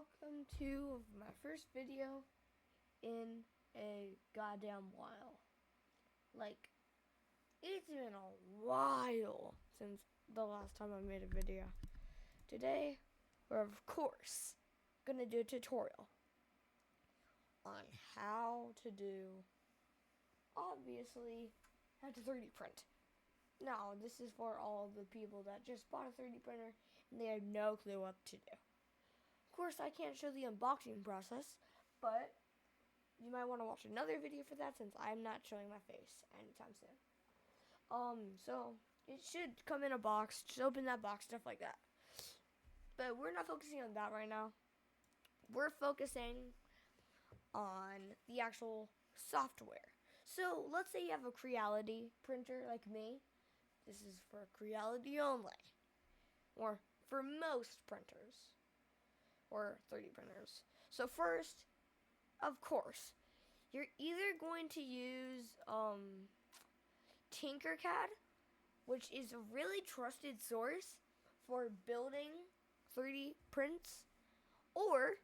welcome to my first video in a goddamn while. Like, it's been a while since the last time I made a video. Today, we're of course gonna do a tutorial on how to do, obviously, how to 3D print. Now, this is for all the people that just bought a 3D printer and they have no clue what to do. Of course, I can't show the unboxing process, but you might want to watch another video for that since I'm not showing my face anytime soon. So it should come in a box. Just open that box, stuff like that. But we're not focusing on that right now. We're focusing on the actual software. So let's say you have a CREALITY printer like me. This is for CREALITY only, or for most printers, or 3D printers. So first, of course, you're either going to use Tinkercad, which is a really trusted source for building 3D prints, or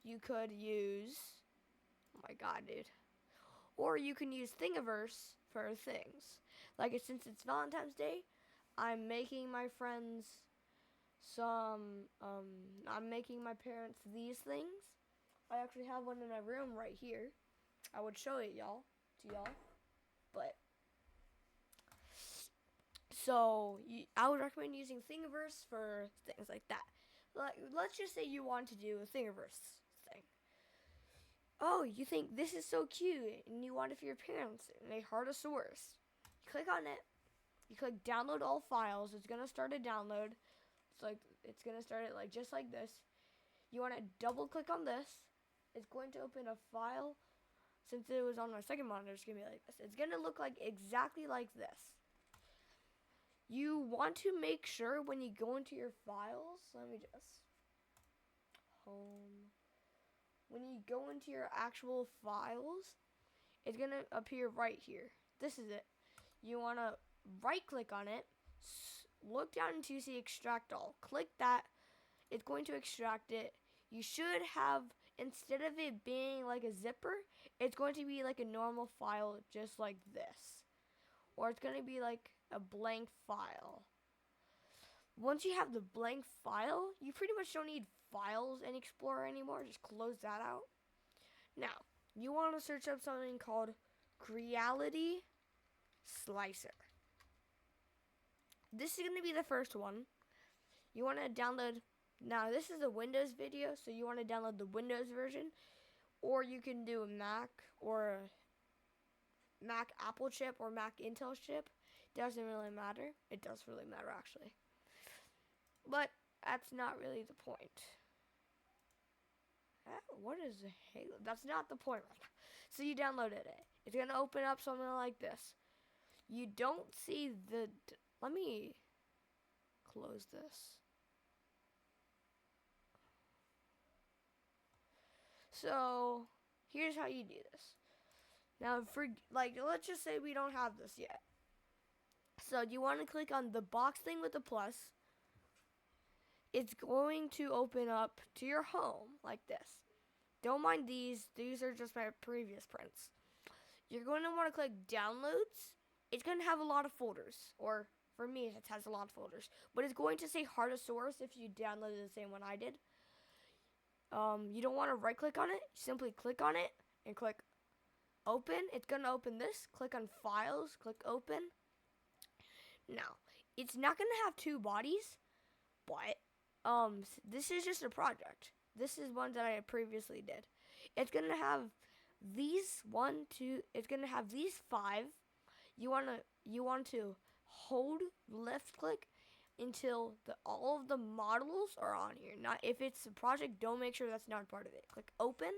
you could use, oh my god, dude, or you can use Thingiverse for things. Like, since it's Valentine's Day, I'm making my friends I'm making my parents these things. I actually have one in my room right here. I would show it to y'all, but so I would recommend using Thingiverse for things like that. Like, let's just say you want to do a Thingiverse thing. Oh, you think this is so cute and you want it for your parents and they heart a source. You click on it. You click download all files. It's gonna start a download. It's gonna start it like just like this. You want to double click on this. It's going to open a file. Since it was on my second monitor, it's gonna be like this. It's gonna look like exactly like this. You want to make sure when you go into your files, let me just home. When you go into your actual files, it's gonna appear right here. This is it. You wanna right click on it. Look down until you see extract all. Click that. It's going to extract it. You should have, instead of it being like a zipper, it's going to be like a normal file just like this. Or it's going to be like a blank file. Once you have the blank file, you pretty much don't need files in Explorer anymore. Just close that out. Now, you want to search up something called CREALITY Slicer. This is going to be the first one. You want to download, now this is a Windows video, so you want to download the Windows version, or you can do a Mac, or a Mac Apple chip, or Mac Intel chip. Doesn't really matter. It does really matter, actually. But that's not really the point. What is a Halo? That's not the point right now. So you downloaded it. It's going to open up something like this. You don't see the... Let me close this. So, here's how you do this. Now, let's just say we don't have this yet. So, you want to click on the box thing with the plus. It's going to open up to your home like this. Don't mind these. These are just my previous prints. You're going to want to click downloads. It's going to have a lot of folders, or for me, it has a lot of folders. But it's going to say heart a source if you downloaded the same one I did. You don't want to right-click on it. Simply click on it and click open. It's going to open this. Click on files. Click open. Now, it's not going to have two bodies, but this is just a project. This is one that I previously did. It's going to have these it's going to have these 5. You want to hold left click until all of the models are on here. Not if it's a project, don't make sure that's not part of it. Click open.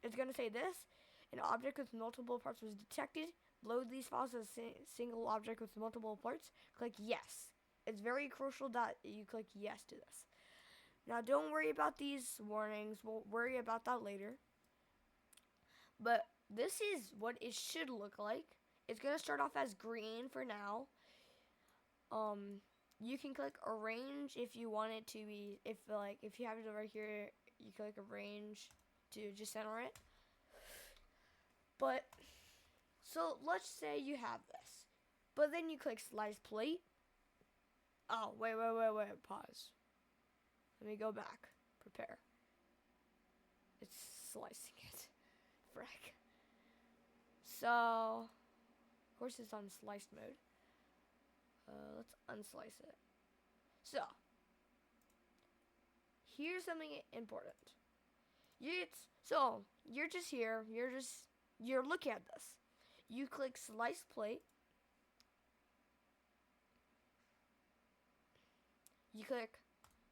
It's going to say this. An object with multiple parts was detected. Load these files as a single object with multiple parts. Click yes. It's very crucial that you click yes to this. Now don't worry about these warnings. We'll worry about that later. But this is what it should look like. It's going to start off as green for now. You can click arrange if you want it to be, if you have it over here, you click arrange to just center it. But so let's say you have this, but then you click slice plate. Oh, wait, pause. Let me go back. Prepare. It's slicing it. Frick. So, of course it's on sliced mode. Let's unslice it. So, here's something important. You're just here. You're looking at this. You click slice plate. You click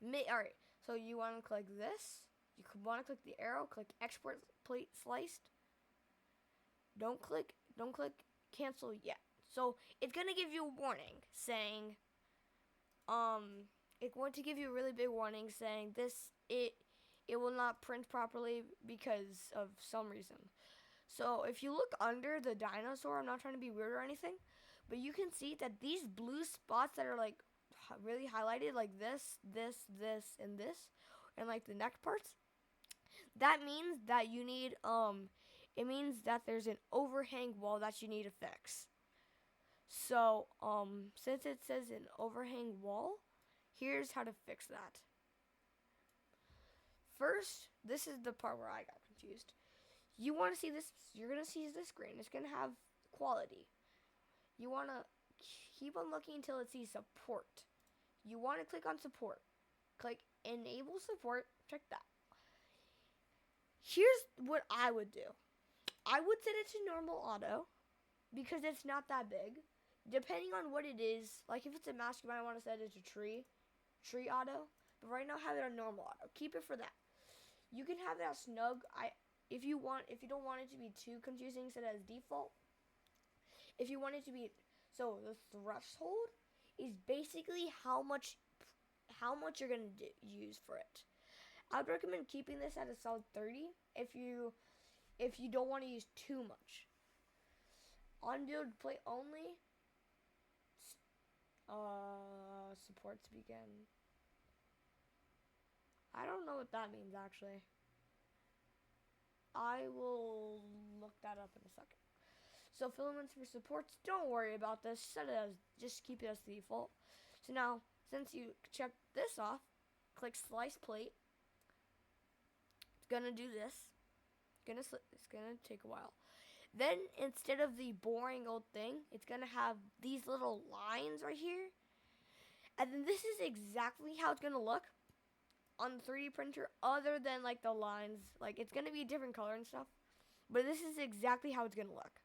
alright, so you want to click this. You want to click the arrow, click export plate sliced. Don't click cancel yet. So it's going to give you a warning saying, it's going to give you a really big warning saying it will not print properly because of some reason. So if you look under the dinosaur, I'm not trying to be weird or anything, but you can see that these blue spots that are like really highlighted, like this, and like the neck parts, that means that you need it means that there's an overhang wall that you need to fix. So since it says an overhang wall, here's how to fix that. First, this is the part where I got confused. You want to see this, you're going to see this screen. It's going to have quality. You want to keep on looking until it sees support. You want to click on support. Click enable support. Check that. Here's what I would do. I would set it to normal auto because it's not that big. Depending on what it is, like if it's a mask, you might want to set it to tree auto. But right now, have it on normal auto. Keep it for that. You can have that snug. If you don't want it to be too confusing, set it as default. If you want it to be, so the threshold is basically how much you're gonna use for it. I would recommend keeping this at a solid 30 if you don't want to use too much. On build play only. Supports begin. I don't know what that means actually. I will look that up in a second. So filaments for supports, don't worry about this. Set it as, just keep it as default. So now, since you check this off, click slice plate. It's gonna do this. It's gonna take a while. Then instead of the boring old thing, it's gonna have these little lines right here. And then this is exactly how it's gonna look on the 3D printer, other than like the lines. Like it's gonna be a different color and stuff. But this is exactly how it's gonna look.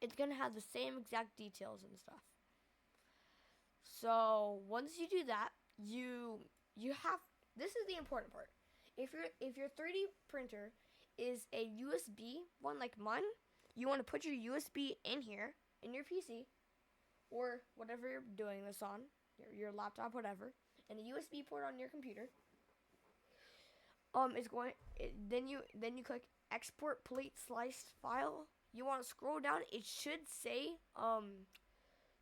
It's gonna have the same exact details and stuff. So once you do that, you have, this is the important part. If your 3D printer is a USB one like mine, you want to put your USB in here in your PC or whatever you're doing this on, your laptop, whatever, and a USB port on your computer. Then you click export plate sliced file. You want to scroll down. It should say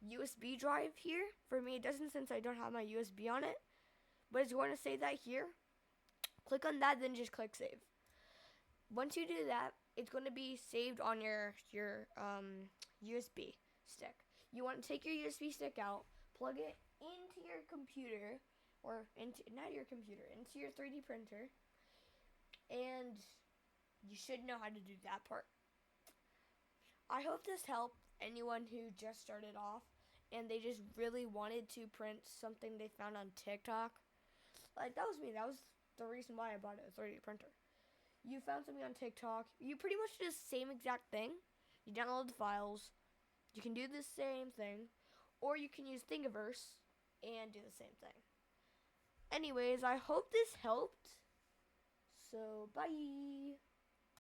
USB drive here. For me, it doesn't since I don't have my USB on it. But it's going to say that here. Click on that, then just click save. Once you do that, it's going to be saved on your USB stick. You want to take your USB stick out, plug it into your computer, or into your 3D printer, and you should know how to do that part. I hope this helped anyone who just started off and they just really wanted to print something they found on TikTok. Like, that was me. That was the reason why I bought a 3D printer. You found something on TikTok. You pretty much do the same exact thing. You download the files. You can do the same thing. Or you can use Thingiverse and do the same thing. Anyways, I hope this helped. So, bye.